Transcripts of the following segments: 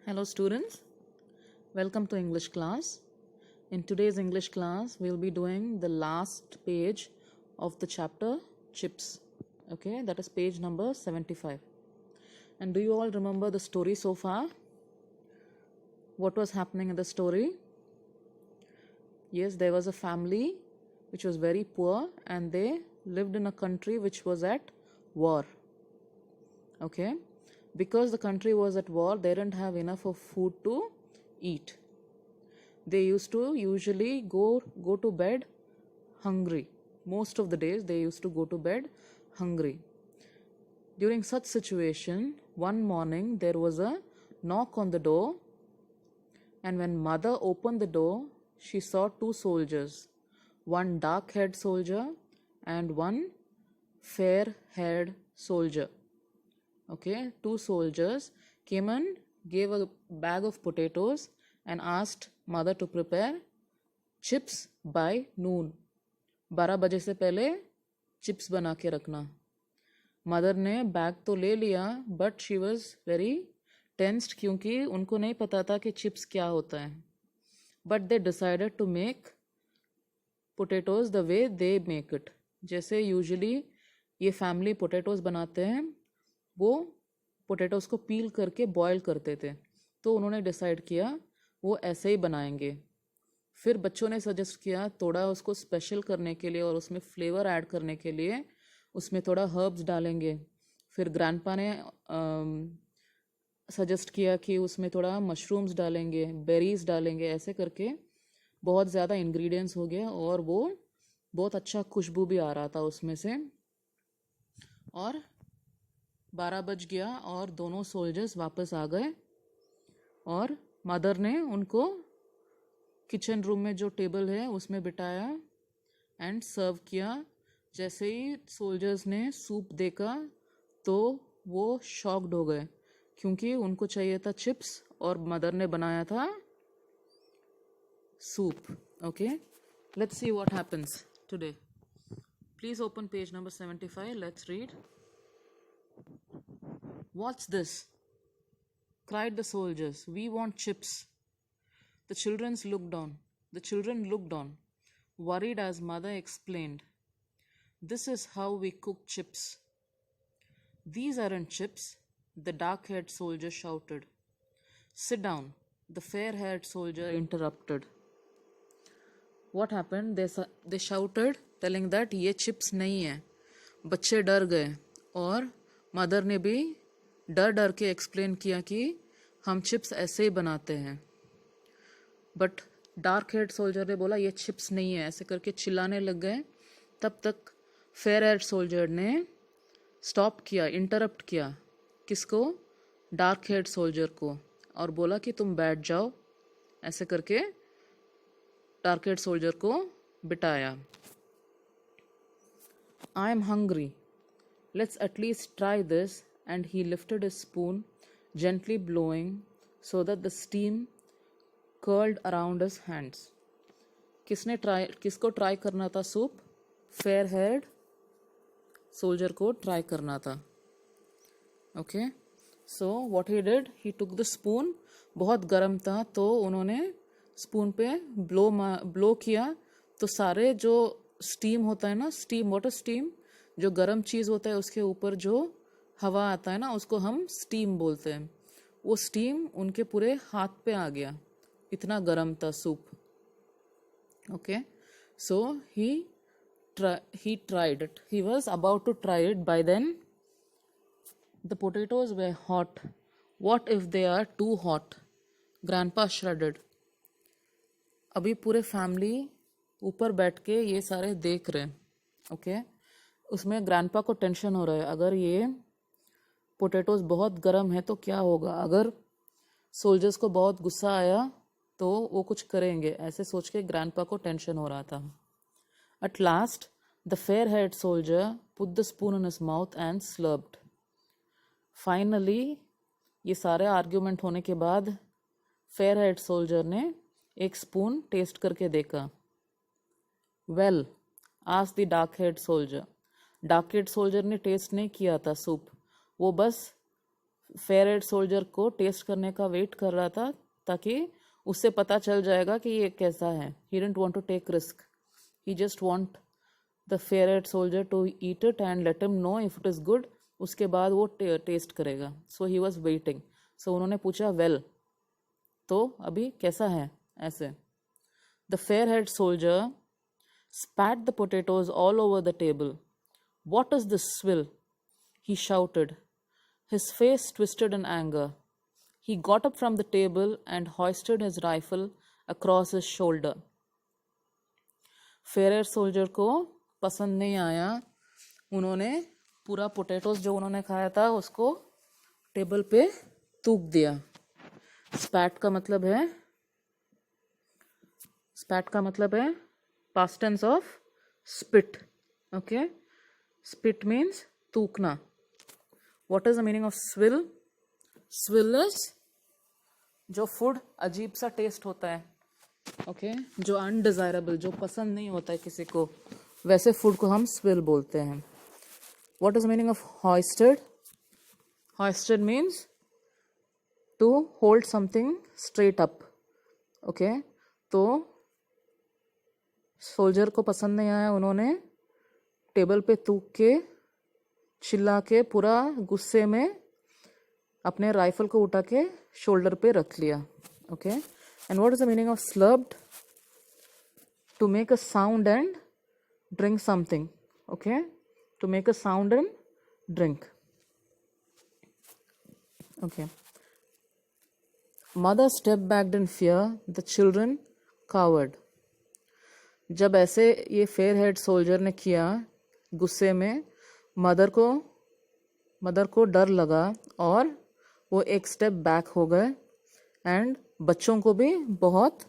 Hello students, welcome to English class. In today's English class, we'll be doing the last page of the chapter Chips. Okay, that is page number 75. And do you all remember the story so far? What was happening in the story? Yes, there was a family which was very poor and they lived in a country which was at war. Okay, because the country was at war, they didn't have enough of food to eat. They used to usually go to bed hungry. Most of the days they used to go to bed hungry. During such situation, one morning there was a knock on the door, and when mother opened the door, she saw two soldiers, one dark-haired soldier and one fair-haired soldier. Okay, two soldiers came and gave a bag of potatoes and asked mother to prepare chips by noon. 12 बजे से पहले chips बना के रखना. Mother ने bag तो ले लिया, but she was very tensed क्योंकि उनको नहीं पता था कि चिप्स क्या होता है. But they decided to make potatoes the way they make it. जैसे यूजुअली ये फैमिली पोटैटोज बनाते हैं, वो पोटैटोज को पील करके बॉयल करते थे. तो उन्होंने डिसाइड किया वो ऐसे ही बनाएंगे. फिर बच्चों ने सजेस्ट किया थोड़ा उसको स्पेशल करने के लिए और उसमें फ्लेवर ऐड करने के लिए उसमें थोड़ा हर्ब्स डालेंगे. फिर ग्रैंडपा ने सजेस्ट किया कि उसमें थोड़ा मशरूम्स डालेंगे, बेरीज डालेंगे. ऐसे करके बहुत ज़्यादा इंग्रेडिएंट्स हो गए और वो बहुत अच्छा खुशबू भी आ रहा था उसमें से. और 12 बज गया और दोनों सोल्जर्स वापस आ गए और मदर ने उनको किचन रूम में जो टेबल है उसमें बिठाया एंड सर्व किया. जैसे ही सोल्जर्स ने सूप देखा तो वो शॉक्ड हो गए क्योंकि उनको चाहिए था चिप्स और मदर ने बनाया था soup. Okay, let's see what happens today. Please open page number 75. Let's read. What's this? Cried the soldiers. We want chips. The children looked on, worried as mother explained. This is how we cook chips. These aren't chips, the dark-haired soldier shouted. Sit down, the fair-haired soldier interrupted. What happened? They shouted, telling that ये chips नहीं है. बच्चे डर गए और mother ने भी डर डर के एक्सप्लेन किया कि हम चिप्स ऐसे ही बनाते हैं. बट डार्क हेड सोल्जर ने बोला ये चिप्स नहीं है. ऐसे करके चिल्लाने लग गए. तब तक फेयर हेड सोल्जर ने स्टॉप किया, इंटरप्ट किया. किसको? डार्क हेड सोल्जर को. और बोला कि तुम बैठ जाओ. ऐसे करके डार्क हेड सोल्जर को बिठाया. I am hungry, let's at least try this. And he lifted his spoon, gently blowing so that the steam curled around his hands. किसको ट्राई करना था सूप? फेयर हेड सोल्जर को ट्राई करना था. Okay, so what he did, he took the spoon. बहुत गर्म था तो उन्होंने स्पून पे ब्लो किया. तो सारे जो स्टीम होता है ना, स्टीम, वाटर स्टीम, जो गर्म चीज़ होता है उसके ऊपर जो हवा आता है ना, उसको हम स्टीम बोलते हैं. वो स्टीम उनके पूरे हाथ पे आ गया, इतना गर्म था soup. Okay, so he tried it. He was about to try it. By then the potatoes were hot. What if they are too hot? Grandpa shuddered. अभी पूरे फैमिली ऊपर बैठ के ये सारे देख रहे हैं. ओके, उसमें ग्रैंडपा को टेंशन हो रहा है, अगर ये पोटैटोज बहुत गर्म है तो क्या होगा. अगर सोल्जर्स को बहुत गुस्सा आया तो वो कुछ करेंगे. ऐसे सोच के ग्रैंडपा को टेंशन हो रहा था. At last the fair head soldier put the spoon in his mouth and slurped. Finally ये सारे आर्ग्यूमेंट होने के बाद फेयर हेड सोल्जर ने एक स्पून टेस्ट करके देखा. Well, asked the dark head soldier. Dark head soldier ने टेस्ट नहीं किया था सूप. वो बस फेयर हेड सोल्जर को टेस्ट करने का वेट कर रहा था ताकि उससे पता चल जाएगा कि ये कैसा है. He didn't want to take risk. He just want the fair head soldier to eat it and let him know if it is good. उसके बाद वो टेस्ट करेगा. सो ही वॉज वेटिंग. सो उन्होंने पूछा वेल, तो अभी कैसा है ऐसे. The fair head soldier spat the potatoes all over the table. What is this swill? He shouted, his face twisted in anger. He got up from the table and hoisted his rifle across his shoulder. Fair soldier को पसंद नहीं आया. उन्होंने पूरा potatoes जो उन्होंने खाया था उसको टेबल पे थूक दिया. स्पैट का मतलब है past tense of spit. Okay, spit means थूकना. What is the meaning of swill? Swill is जो फूड अजीब सा टेस्ट होता है. ओके, जो अनडिजायरेबल, जो पसंद नहीं होता है किसी को, वैसे फूड को हम स्विल बोलते हैं. What is the meaning of hoisted? Hoisted means to hold something straight up. Okay, तो सोल्जर को पसंद नहीं आया. उन्होंने टेबल पे थूक के, चिल्ला के, पूरा गुस्से में अपने राइफल को उठा के शोल्डर पे रख लिया. Okay, and what is the meaning of slurped? To make a sound and drink something. Okay, to make a sound and drink. Okay, mother step back in fear, the children coward. जब ऐसे ये fair head soldier ने किया गुस्से में, mother को डर लगा और वो एक स्टेप बैक हो गए. एंड बच्चों को भी बहुत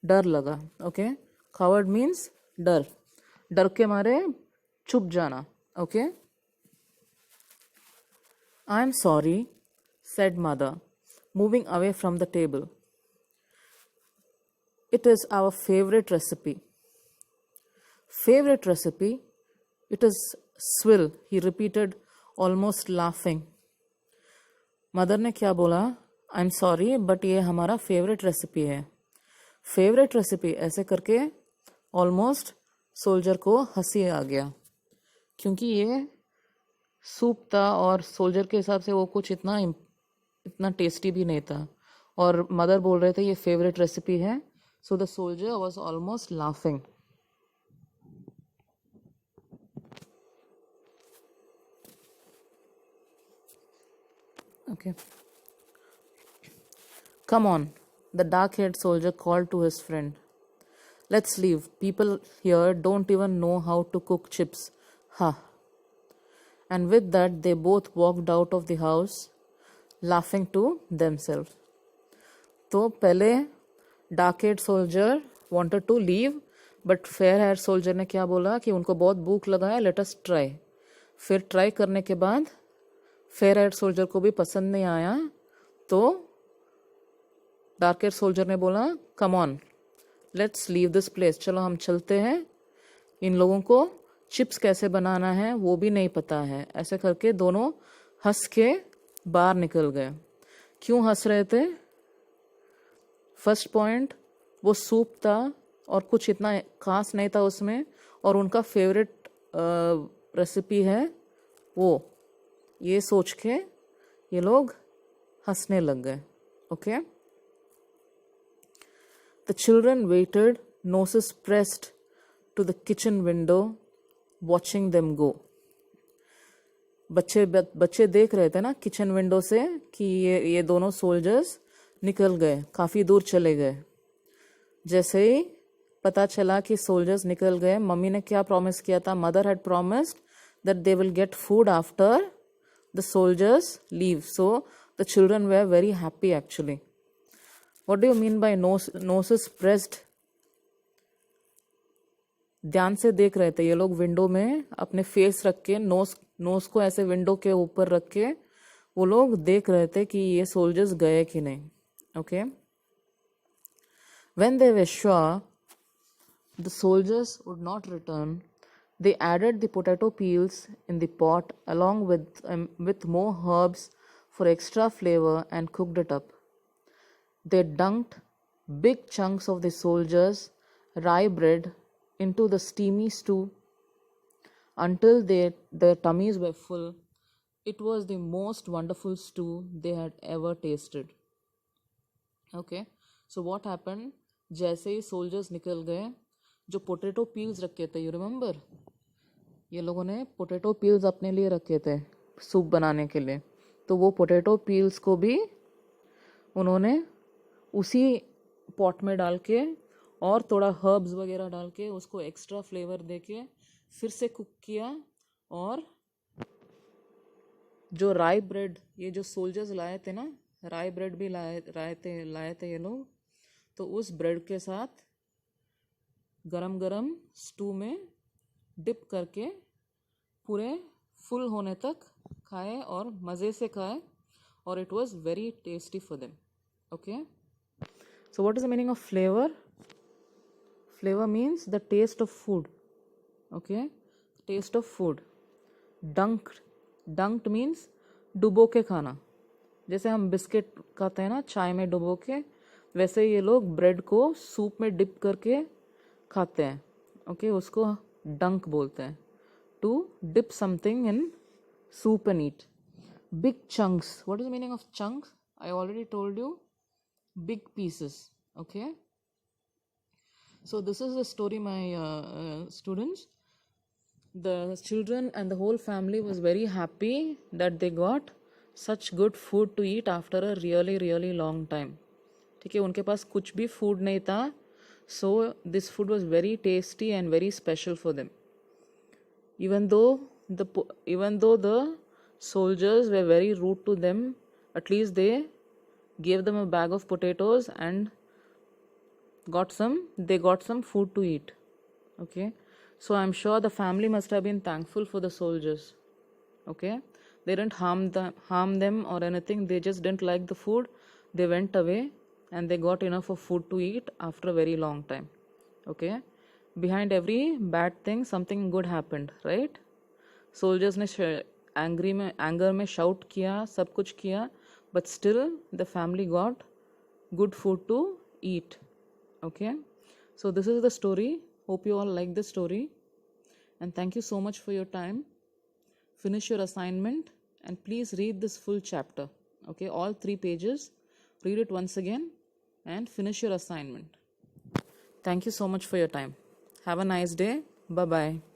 डर लगा. ओके, कावर्ड मीन्स डर के मारे चुप जाना. Okay, I am sorry, said mother, moving away from the table. It is our favourite recipe. Favorite recipe? It is swill, he repeated, almost laughing. Mother ने क्या बोला? आई एम सॉरी, बट ये हमारा फेवरेट रेसिपी है. Favourite recipe ऐसे करके almost soldier को हंसी आ गया, क्योंकि ये सूप था और सोल्जर के हिसाब से वो कुछ इतना टेस्टी भी नहीं था. और मदर बोल रहे थे ये फेवरेट रेसिपी है. So the soldier was almost laughing. Okay. Come on, the dark-haired soldier called to his friend. Let's leave. People here don't even know how to cook chips. Ha. And with that, they both walked out of the house, laughing to themselves. तो पहले dark-haired soldier wanted to leave, but fair-haired soldier ने क्या बोला कि उनको बहुत भूख लगा है, let us try. फिर ट्राई करने के बाद फेयर हेड सोल्जर को भी पसंद नहीं आया, तो डार्क हेड सोल्जर ने बोला come on, let's leave this place. चलो हम चलते हैं. इन लोगों को चिप्स कैसे बनाना है वो भी नहीं पता है. ऐसे करके दोनों हंस के बाहर निकल गए. क्यों हंस रहे थे? फर्स्ट पॉइंट, वो सूप था और कुछ इतना खास नहीं था उसमें, और उनका फेवरेट रेसिपी है वो. ये सोच के ये लोग हंसने लग गए. Okay, the children waited, noses pressed to the kitchen window, watching them go. बच्चे देख रहे थे ना किचन विंडो से कि ये दोनों सोल्जर्स निकल गए, काफी दूर चले गए. जैसे ही पता चला कि सोल्जर्स निकल गए, मम्मी ने क्या प्रॉमिस किया था? Mother had promised that they will get food after the soldiers leave. So the children were very happy actually. What do you mean by noses pressed? ध्यान से देख रहे थे ये लोग विंडो में, अपने फेस रख के, नोस को ऐसे विंडो के ऊपर रख के वो लोग देख रहे थे कि ये सोल्जर्स गए कि नहीं. Okay, when they were sure the soldiers would not return, they added the potato peels in the pot along with more herbs for extra flavor and cooked it up. They dunked big chunks of the soldiers' rye bread into the steamy stew until their tummies were full. It was the most wonderful stew they had ever tasted. Okay, so what happened? जैसे ही soldiers निकल गए, जो potato peels रखे थे, you remember, ये लोगों ने potato peels अपने लिए रखे थे सूप बनाने के लिए, तो वो पोटैटो पील्स को भी उन्होंने उसी पॉट में डाल के और थोड़ा हर्ब्स वगैरह डाल के उसको एक्स्ट्रा फ्लेवर दे के फिर से कुक किया, और जो राई ब्रेड, ये जो सोल्जर्स लाए थे ना, राई ब्रेड भी लाए थे ये लोग, तो उस ब्रेड के साथ गरम गरम स्टू में डिप करके पूरे फुल होने तक खाए और मज़े से खाए, और it was very tasty for them. Okay, so what is the meaning of flavor? Flavor means the taste of food. Okay, taste of food. Dunked means डुबो के खाना. जैसे हम बिस्किट खाते हैं ना चाय में डुबो के, वैसे ये लोग ब्रेड को सूप में डिप करके खाते हैं. ओके, उसको डंक बोलते हैं. To dip something in soup and eat. Big chunks. What is the meaning of chunks? I already told you. Big pieces. Okay, so this is the story, my students. The children and the whole family was very happy that they got such good food to eat after a really really long time. ठीक है, उनके पास कुछ भी food नहीं था, so this food was very tasty and very special for them. Even though the soldiers were very rude to them, at least they gave them a bag of potatoes and they got some food to eat. Okay, so I'm sure the family must have been thankful for the soldiers. Okay, they didn't harm them or anything. They just didn't like the food. They went away and they got enough of food to eat after a very long time. Okay, behind every bad thing something good happened, right? Soldiers ने anger में shout किया, सब कुछ किया, but still the family got good food to eat. Okay, so this is the story. Hope you all like the story, and thank you so much for your time. Finish your assignment and please read this full chapter. Okay, all 3 pages. Read it once again and finish your assignment. Thank you so much for your time. Have a nice day. Bye bye.